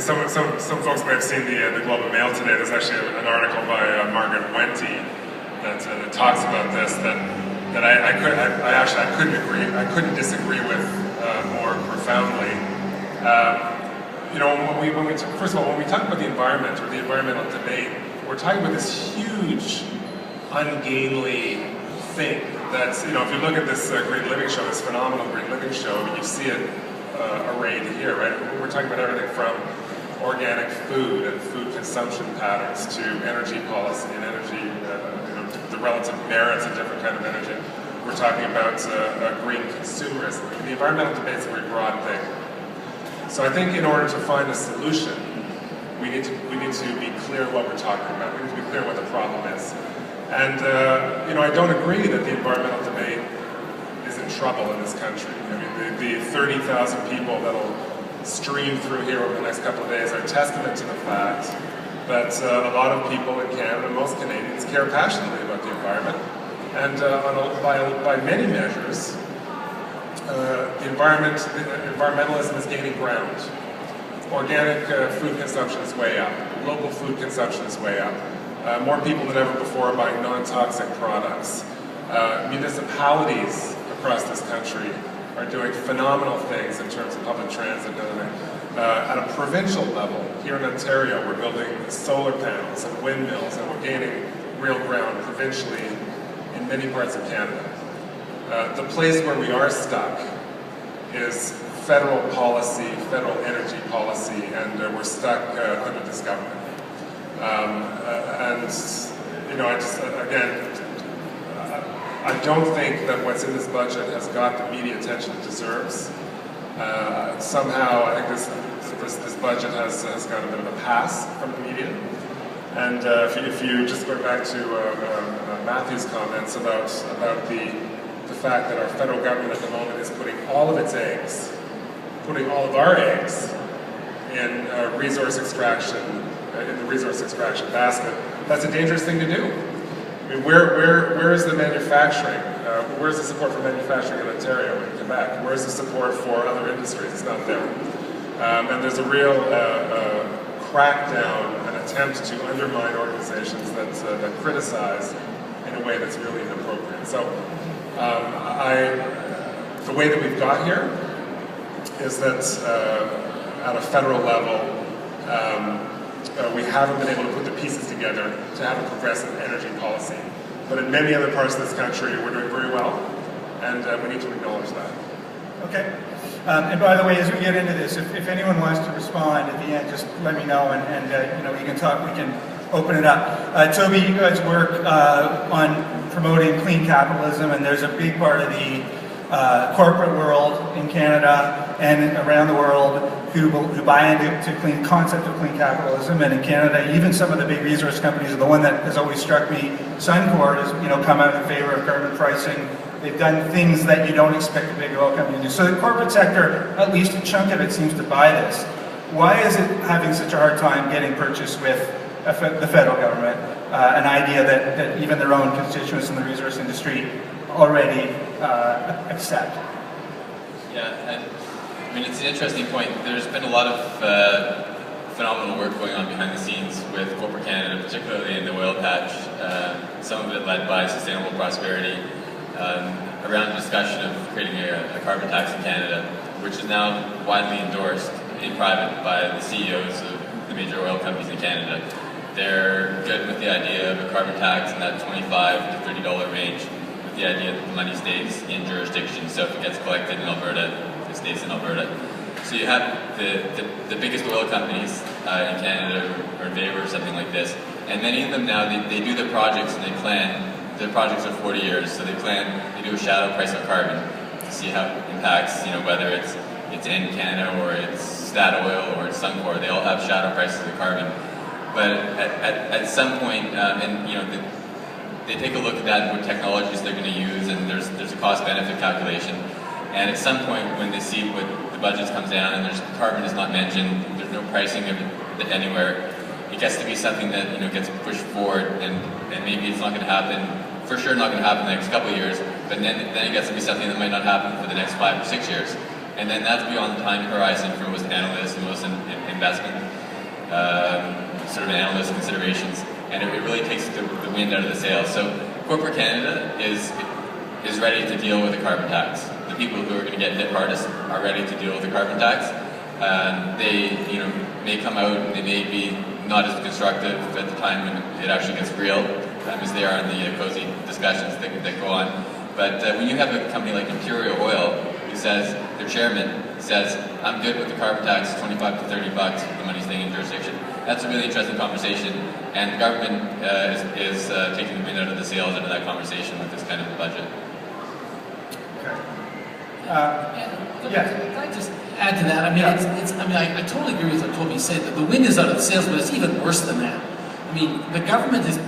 mean, some folks may have seen the Globe and Mail today. There's actually an article by Margaret Wente that talks about this. That I couldn't disagree with more profoundly. You know, first of all, when we talk about the environment or the environmental debate, we're talking about this huge, ungainly thing. That's, you know, if you look at this Green Living Show, this phenomenal Green Living Show, you see it arrayed here, right? We're talking about everything from organic food and food consumption patterns to energy policy and energy, you know, the relative merits of different kind of energy. We're talking about green consumerism. The environmental debate's a very broad thing. So I think in order to find a solution, we need to be clear what we're talking about. We need to be clear what the problem is. And you know, I don't agree that the environmental debate is in trouble in this country. I mean, the 30,000 people that'll stream through here over the next couple of days are testament to the fact that a lot of people in Canada, most Canadians, care passionately about the environment. And by many measures, environmentalism is gaining ground. Organic food consumption is way up. Local food consumption is way up. More people than ever before are buying non-toxic products. Municipalities across this country are doing phenomenal things in terms of public transit and everything. At a provincial level, here in Ontario, we're building solar panels and windmills, and we're gaining real ground provincially in many parts of Canada. The place where we are stuck is federal policy, federal energy policy, and we're stuck under this government. And, you know, I don't think that what's in this budget has got the media attention it deserves. Somehow, I think this budget has got a bit of a pass from the media. And if you just go back to Matthew's comments about the fact that our federal government at the moment is putting all of its eggs, putting all of our eggs in resource extraction, in the resource extraction basket, that's a dangerous thing to do. I mean, where is the manufacturing? Where's the support for manufacturing in Ontario and Quebec? Where's the support for other industries? It's not there. And there's a real crackdown, an attempt to undermine organizations that criticize in a way that's really inappropriate. So the way that we've got here is that at a federal level, we haven't been able to put the pieces together to have a progressive energy policy. But in many other parts of this country, we're doing very well, and we need to acknowledge that. Okay. And by the way, as we get into this, if anyone wants to respond at the end, just let me know, and you know, you can talk. We can open it up. Toby, you guys work on promoting clean capitalism, and there's a big part of the corporate world in Canada and around the world who buy into the concept of clean capitalism. And in Canada, even some of the big resource companies, the one that has always struck me, Suncor, has come out in favor of carbon pricing. They've done things that you don't expect a big oil company to do. So the corporate sector, at least a chunk of it, seems to buy this. Why is it having such a hard time getting purchased with the federal government? An idea that even their own constituents in the resource industry already accept. Yeah, and I mean, it's an interesting point. There's been a lot of phenomenal work going on behind the scenes with Corporate Canada, particularly in the oil patch, some of it led by Sustainable Prosperity, around discussion of creating a carbon tax in Canada, which is now widely endorsed in private by the CEOs of the major oil companies in Canada. They're good with the idea of a carbon tax in that $25 to $30 range, with the idea that the money stays in jurisdiction. So if it gets collected in Alberta, it stays in Alberta. So you have the biggest oil companies in Canada are in favor of something like this. And many of them now, they do the projects and they plan. The projects are 40 years, so they do a shadow price of carbon to see how it impacts, whether it's in Canada or it's Statoil or it's Suncor. They all have shadow prices of carbon. But at some point, they take a look at that and what technologies they're going to use, and there's a cost-benefit calculation. And at some point, when they see what the budget comes down and carbon is not mentioned, there's no pricing of it anywhere, it gets to be something that gets pushed forward, and maybe it's not going to happen. For sure, not going to happen in the next couple of years. But then it gets to be something that might not happen for the next 5 or 6 years. And then that's beyond the time horizon for most analysts and most investment sort of analyst considerations, and it really takes the wind out of the sails. So corporate Canada is ready to deal with the carbon tax. The people who are going to get hit hardest are ready to deal with the carbon tax. They, may come out and they may be not as constructive at the time when it actually gets real, as they are in the cozy discussions that go on. But when you have a company like Imperial Oil, who says, their chairman says, I'm good with the carbon tax, 25 to 30 bucks for the money staying in jurisdiction. That's a really interesting conversation, and the government is taking the wind out of the sails into that conversation with this kind of a budget. Can I just add to that? I mean, I totally agree with what Toby said, that the wind is out of the sails, but it's even worse than that. I mean, the government is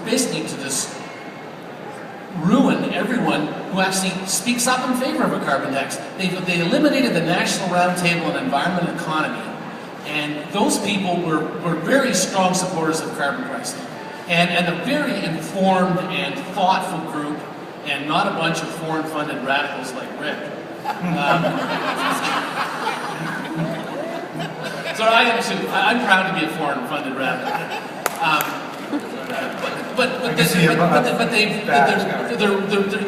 basically to just ruin everyone who actually speaks up in favor of a carbon tax. They eliminated the National Roundtable on Environment and Economy, and those people were very strong supporters of carbon pricing, and a very informed and thoughtful group, and not a bunch of foreign-funded radicals like Rick. So I am too. I'm proud to be a foreign-funded radical. But they're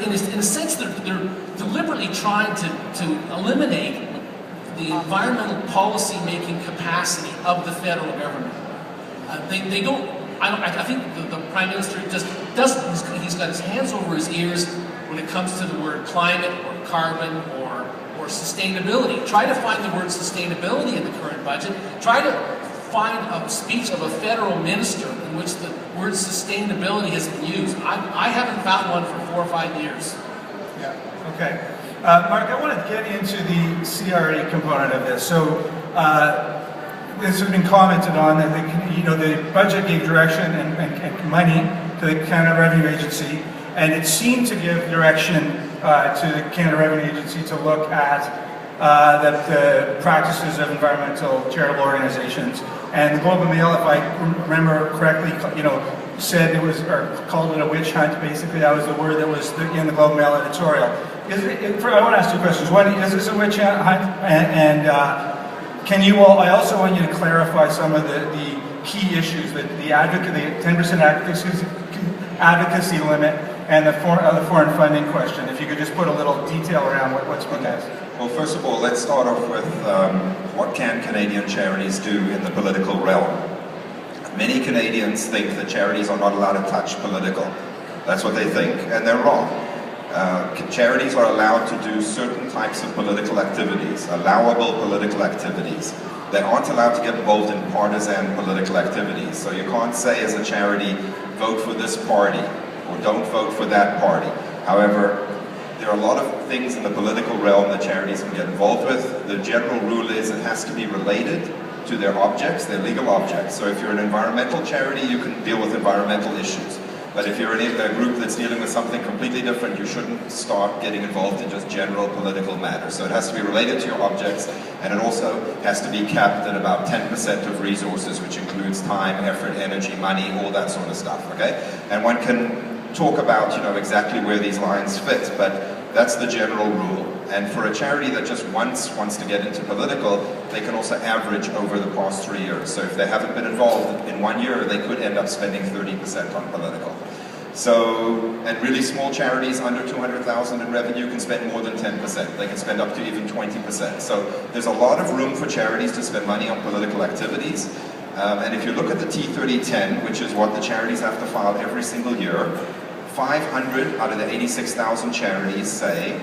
in a sense they're deliberately trying to eliminate the environmental policy-making capacity of the federal government. They don't. I think the Prime Minister just doesn't. He's got his hands over his ears when it comes to the word climate or carbon or sustainability. Try to find the word sustainability in the current budget. Try to find a speech of a federal minister in which the word sustainability has been used. I haven't found one for 4 or 5 years. Yeah, okay. Mark, I want to get into the CRA component of this. So this has been commented on that the budget gave direction and money to the Canada Revenue Agency, and it seemed to give direction to the Canada Revenue Agency to look at the practices of environmental charitable organizations. And the Globe and Mail, if I remember correctly, said it was, or called it a witch hunt. Basically, that was the word that was in the Globe and Mail editorial. I want to ask two questions. One, is this a witch hunt? And can you all? I also want you to clarify some of the key issues that the 10% advocacy limit and the foreign funding question. If you could just put a little detail around what's been asked. Well, first of all, let's start off with what can Canadian charities do in the political realm. Many Canadians think that charities are not allowed to touch political. That's what they think, and they're wrong. Charities are allowed to do certain types of political activities, allowable political activities. They aren't allowed to get involved in partisan political activities. So you can't say as a charity, vote for this party, or don't vote for that party. However, there are a lot of things in the political realm that charities can get involved with. The general rule is it has to be related to their objects, their legal objects. So if you're an environmental charity, you can deal with environmental issues. But if you're in a group that's dealing with something completely different, you shouldn't start getting involved in just general political matters. So it has to be related to your objects, and it also has to be capped at about 10% of resources, which includes time, effort, energy, money, all that sort of stuff, okay? And one can talk about, exactly where these lines fit, but that's the general rule. And for a charity that just wants to get into political, they can also average over the past 3 years. So if they haven't been involved in 1 year, they could end up spending 30% on political. So, and really small charities under 200,000 in revenue can spend more than 10%. They can spend up to even 20%. So there's a lot of room for charities to spend money on political activities. And if you look at the T3010, which is what the charities have to file every single year, 500 out of the 86,000 charities say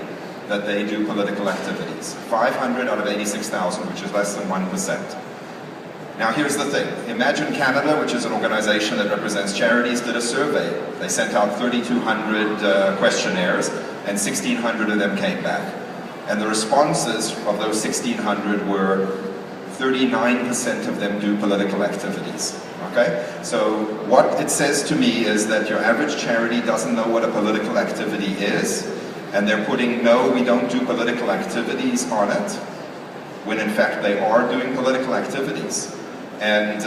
that they do political activities. 500 out of 86,000, which is less than 1%. Now here's the thing. Imagine Canada, which is an organization that represents charities, did a survey. They sent out 3,200 questionnaires, and 1,600 of them came back. And the responses of those 1,600 were 39% of them do political activities. Okay? So what it says to me is that your average charity doesn't know what a political activity is, and they're putting no, we don't do political activities on it, when in fact they are doing political activities. And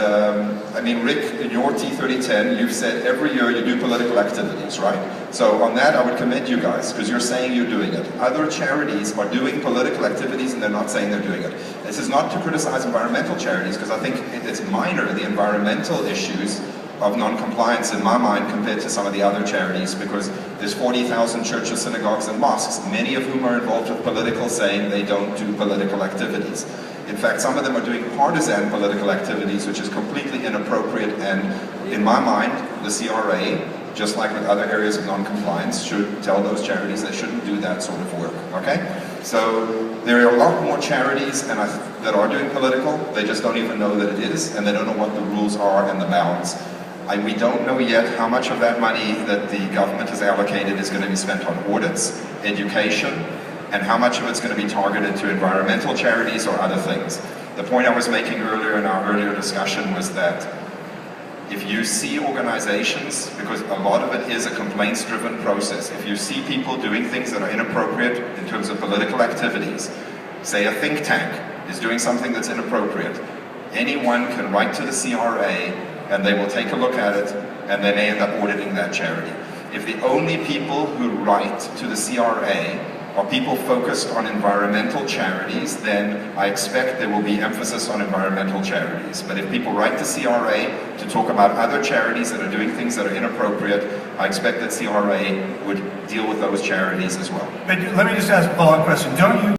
I mean, Rick, in your T3010, you've said every year you do political activities, right? So on that, I would commend you guys, because you're saying you're doing it. Other charities are doing political activities and they're not saying they're doing it. This is not to criticize environmental charities, because I think it's minor, the environmental issues of non-compliance in my mind compared to some of the other charities, because there's 40,000 churches, synagogues and mosques, many of whom are involved with political, saying they don't do political activities. In fact, some of them are doing partisan political activities, which is completely inappropriate, and in my mind, the CRA, just like with other areas of non-compliance, should tell those charities they shouldn't do that sort of work, okay? So there are a lot more charities that are doing political, they just don't even know that it is, and they don't know what the rules are and the bounds. We don't know yet how much of that money that the government has allocated is going to be spent on audits, education, and how much of it's going to be targeted to environmental charities or other things. The point I was making earlier in our earlier discussion was that if you see organizations, because a lot of it is a complaints-driven process, if you see people doing things that are inappropriate in terms of political activities, say a think tank is doing something that's inappropriate, anyone can write to the CRA and they will take a look at it and they may end up auditing that charity. If the only people who write to the CRA are people focused on environmental charities, then I expect there will be emphasis on environmental charities. But if people write to CRA to talk about other charities that are doing things that are inappropriate, I expect that CRA would deal with those charities as well. But let me just ask a follow-up question. Don't you